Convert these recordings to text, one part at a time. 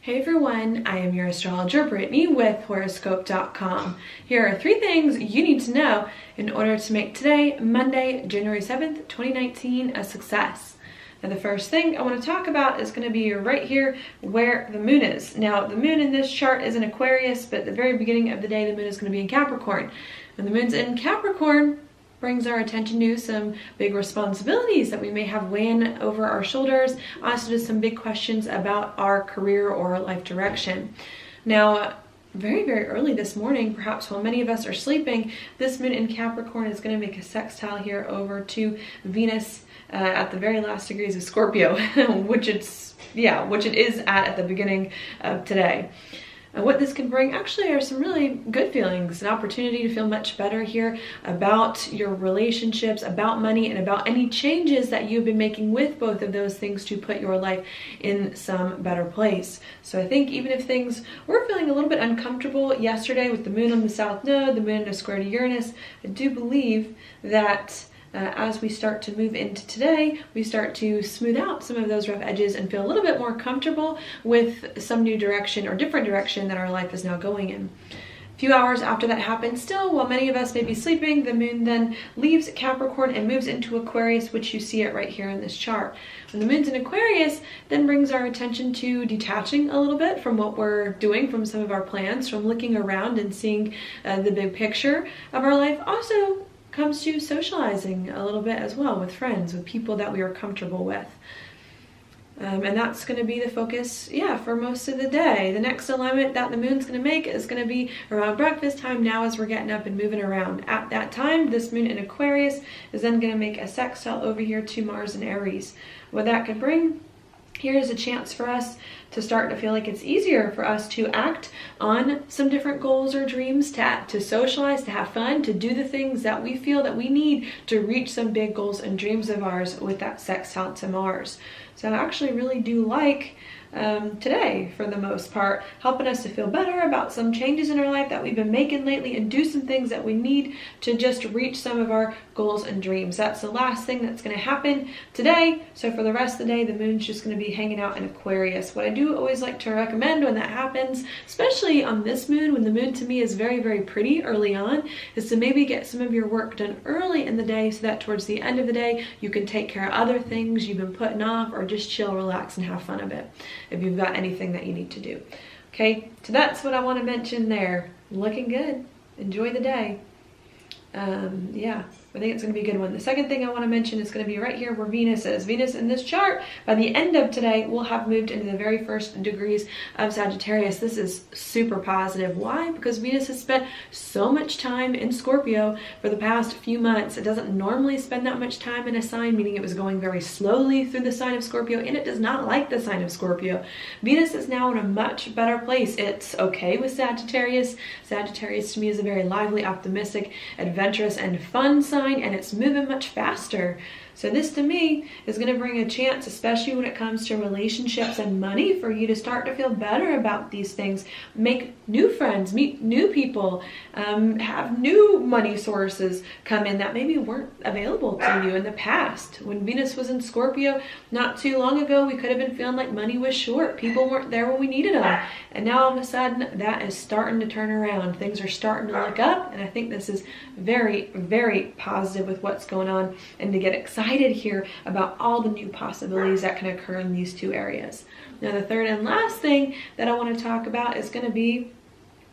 Hey everyone, I am your astrologer Brittany with Horoscope.com. Here are 3 things you need to know in order to make today, Monday, January 7th, 2019, a success. Now the first thing I want to talk about is going to be right here where the moon is. Now the moon in this chart is in Aquarius, but at the very beginning of the day the moon is going to be in Capricorn. When the moon's in Capricorn, brings our attention to some big responsibilities that we may have weighing over our shoulders, also to some big questions about our career or life direction. Now, very, very early this morning, perhaps while many of us are sleeping, this moon in Capricorn is going to make a sextile here over to Venus at the very last degrees of Scorpio, which it is at the beginning of today. What this can bring actually are some really good feelings, an opportunity to feel much better here about your relationships, about money, and about any changes that you've been making with both of those things to put your life in some better place. So I think even if things were feeling a little bit uncomfortable yesterday with the moon on the south node, the moon in a square to Uranus, I do believe that as we start to move into today, we start to smooth out some of those rough edges and feel a little bit more comfortable with some new direction or different direction that our life is now going in. A few hours after that happens, still, while many of us may be sleeping, the moon then leaves Capricorn and moves into Aquarius, which you see it right here in this chart. When the moon's in Aquarius, then brings our attention to detaching a little bit from what we're doing, from some of our plans, from looking around and seeing the big picture of our life. Also comes to socializing a little bit as well with friends, with people that we are comfortable with. And that's going to be the focus, for most of the day. The next alignment that the moon's going to make is going to be around breakfast time now as we're getting up and moving around. At that time, this moon in Aquarius is then going to make a sextile over here to Mars in Aries. What that could bring, here's a chance for us to start to feel like it's easier for us to act on some different goals or dreams, to socialize, to have fun, to do the things that we feel that we need to reach some big goals and dreams of ours with that sextile to Mars. So I actually really do like today, for the most part, helping us to feel better about some changes in our life that we've been making lately and do some things that we need to just reach some of our goals and dreams. That's the last thing that's going to happen today. So for the rest of the day, the moon's just going to be hanging out in Aquarius. What I do always like to recommend when that happens, especially on this moon, when the moon to me is very, very pretty early on, is to maybe get some of your work done early in the day so that towards the end of the day, you can take care of other things you've been putting off or just chill, relax, and have fun a bit if you've got anything that you need to do. Okay, so that's what I want to mention there. Looking good. Enjoy the day. I think it's going to be a good one. The second thing I want to mention is going to be right here where Venus is. Venus in this chart, by the end of today, will have moved into the very first degrees of Sagittarius. This is super positive. Why? Because Venus has spent so much time in Scorpio for the past few months. It doesn't normally spend that much time in a sign, meaning it was going very slowly through the sign of Scorpio, and it does not like the sign of Scorpio. Venus is now in a much better place. It's okay with Sagittarius. Sagittarius to me is a very lively, optimistic, adventurous, and fun sign, and it's moving much faster. So this to me is going to bring a chance, especially when it comes to relationships and money, for you to start to feel better about these things, make new friends, meet new people, have new money sources come in that maybe weren't available to you in the past. When Venus was in Scorpio not too long ago, we could have been feeling like money was short. People weren't there when we needed them. And now all of a sudden that is starting to turn around. Things are starting to look up, and I think this is very, very positive with what's going on, and to get excited here about all the new possibilities that can occur in these two areas. Now the third and last thing that I want to talk about is going to be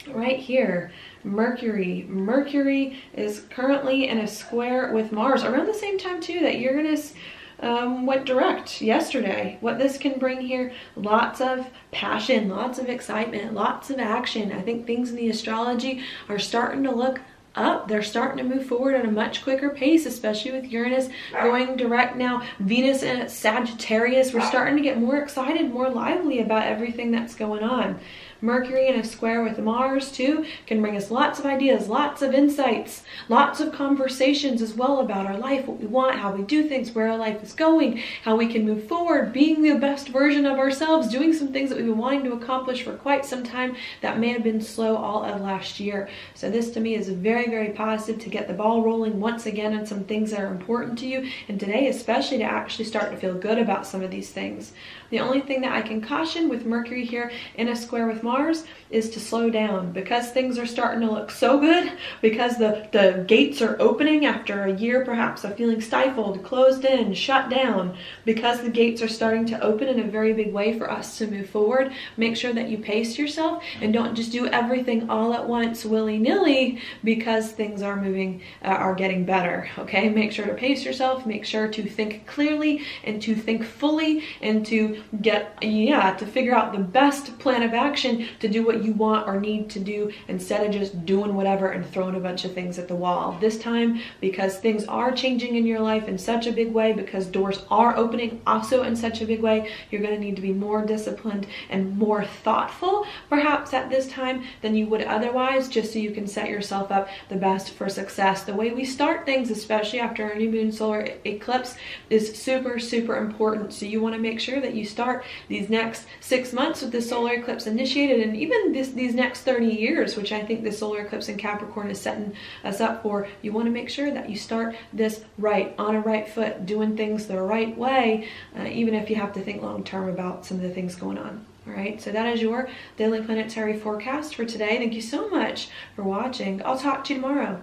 right here. Mercury. Mercury is currently in a square with Mars around the same time too that Uranus went direct yesterday. What this can bring here, lots of passion, lots of excitement, lots of action. I think things in the astrology are starting to look up. They're starting to move forward at a much quicker pace, especially with Uranus going direct now. Venus and Sagittarius, we're starting to get more excited, more lively about everything that's going on. Mercury in a square with Mars too can bring us lots of ideas, lots of insights, lots of conversations as well about our life, what we want, how we do things, where our life is going, how we can move forward, being the best version of ourselves, doing some things that we've been wanting to accomplish for quite some time that may have been slow all of last year. So this to me is very, very positive to get the ball rolling once again on some things that are important to you, and today especially to actually start to feel good about some of these things. The only thing that I can caution with Mercury here in a square with Mars is to slow down, because things are starting to look so good, because the gates are opening after a year perhaps of feeling stifled, closed in, shut down, because the gates are starting to open in a very big way for us to move forward. Make sure that you pace yourself and don't just do everything all at once willy-nilly, because things are moving, are getting better, okay? Make sure to pace yourself, make sure to think clearly and to think fully, and to to figure out the best plan of action to do what you want or need to do, instead of just doing whatever and throwing a bunch of things at the wall. This time, because things are changing in your life in such a big way, because doors are opening also in such a big way, you're going to need to be more disciplined and more thoughtful perhaps at this time than you would otherwise, just so you can set yourself up the best for success. The way we start things, especially after a new moon solar eclipse, is super, super important. So you want to make sure that you start these next 6 months with the solar eclipse initiated, and even these next 30 years, which I think the solar eclipse in Capricorn is setting us up for. You want to make sure that you start this right, on a right foot, doing things the right way, even if you have to think long term about some of the things going on. All right, so that is your daily planetary forecast for today. Thank you so much for watching. I'll talk to you tomorrow.